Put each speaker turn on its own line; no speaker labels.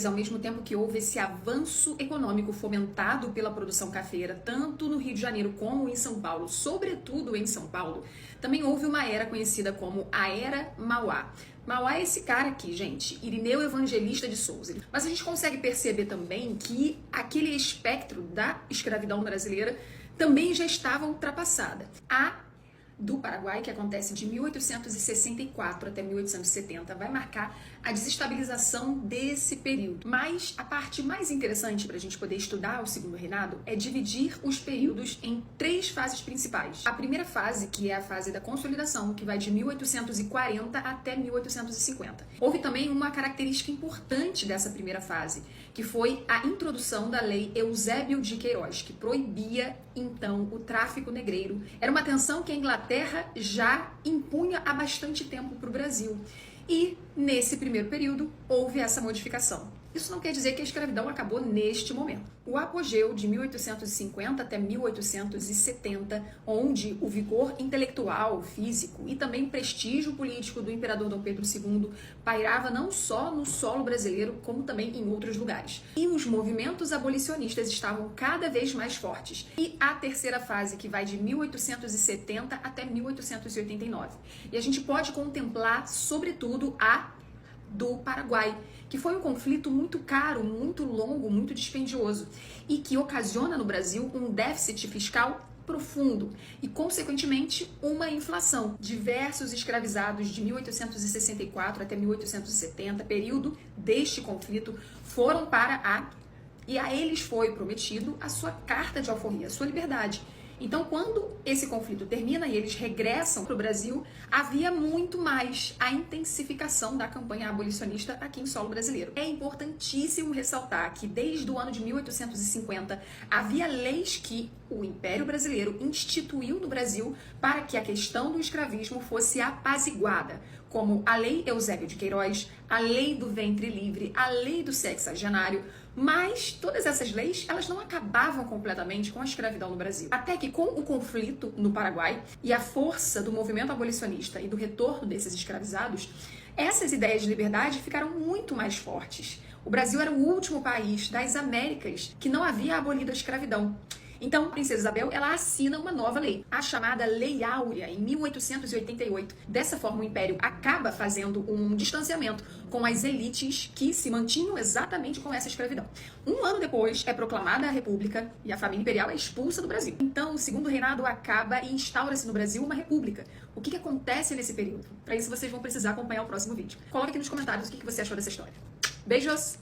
Ao mesmo tempo que houve esse avanço econômico fomentado pela produção cafeira, tanto no Rio de Janeiro como em São Paulo, sobretudo em São Paulo, também houve uma era conhecida como a Era Mauá. Mauá é esse cara aqui, gente, Irineu Evangelista de Souza. Mas a gente consegue perceber também que aquele espectro da escravidão brasileira também já estava ultrapassada. A do Paraguai, que acontece de 1864 até 1870, vai marcar a desestabilização desse período. Mas a parte mais interessante para a gente poder estudar o segundo reinado é dividir os períodos em três fases principais. A primeira fase, que é a fase da consolidação, que vai de 1840 até 1850. Houve também uma característica importante dessa primeira fase, que foi a introdução da Lei Eusébio de Queiroz, que proibia, então, o tráfico negreiro. Era uma tensão que a Inglaterra já impunha há bastante tempo para o Brasil. E, nesse primeiro período, houve essa modificação. Isso não quer dizer que a escravidão acabou neste momento. O apogeu de 1850 até 1870, onde o vigor intelectual, físico e também prestígio político do imperador Dom Pedro II pairava não só no solo brasileiro, como também em outros lugares. E os movimentos abolicionistas estavam cada vez mais fortes. E a terceira fase, que vai de 1870 até 1889. E a gente pode contemplar, sobretudo, a do Paraguai, que foi um conflito muito caro, muito longo, muito dispendioso e que ocasiona no Brasil um déficit fiscal profundo e, consequentemente, uma inflação. Diversos escravizados de 1864 até 1870, período deste conflito, foram para e a eles foi prometido a sua carta de alforria, a sua liberdade. Então, quando esse conflito termina e eles regressam para o Brasil, havia muito mais a intensificação da campanha abolicionista aqui em solo brasileiro. É importantíssimo ressaltar que desde o ano de 1850 havia leis que o Império Brasileiro instituiu no Brasil para que a questão do escravismo fosse apaziguada, como a Lei Eusébio de Queiroz, a Lei do Ventre Livre, a Lei do Sexagenário, mas todas essas leis, elas não acabavam completamente com a escravidão no Brasil. Até que com o conflito no Paraguai e a força do movimento abolicionista e do retorno desses escravizados, essas ideias de liberdade ficaram muito mais fortes. O Brasil era o último país das Américas que não havia abolido a escravidão. Então, a princesa Isabel, ela assina uma nova lei, a chamada Lei Áurea, em 1888. Dessa forma, o Império acaba fazendo um distanciamento com as elites que se mantinham exatamente com essa escravidão. Um ano depois, é proclamada a República e a família imperial é expulsa do Brasil. Então, o segundo reinado acaba e instaura-se no Brasil uma república. O que acontece nesse período? Para isso, vocês vão precisar acompanhar o próximo vídeo. Coloque aqui nos comentários o que você achou dessa história. Beijos!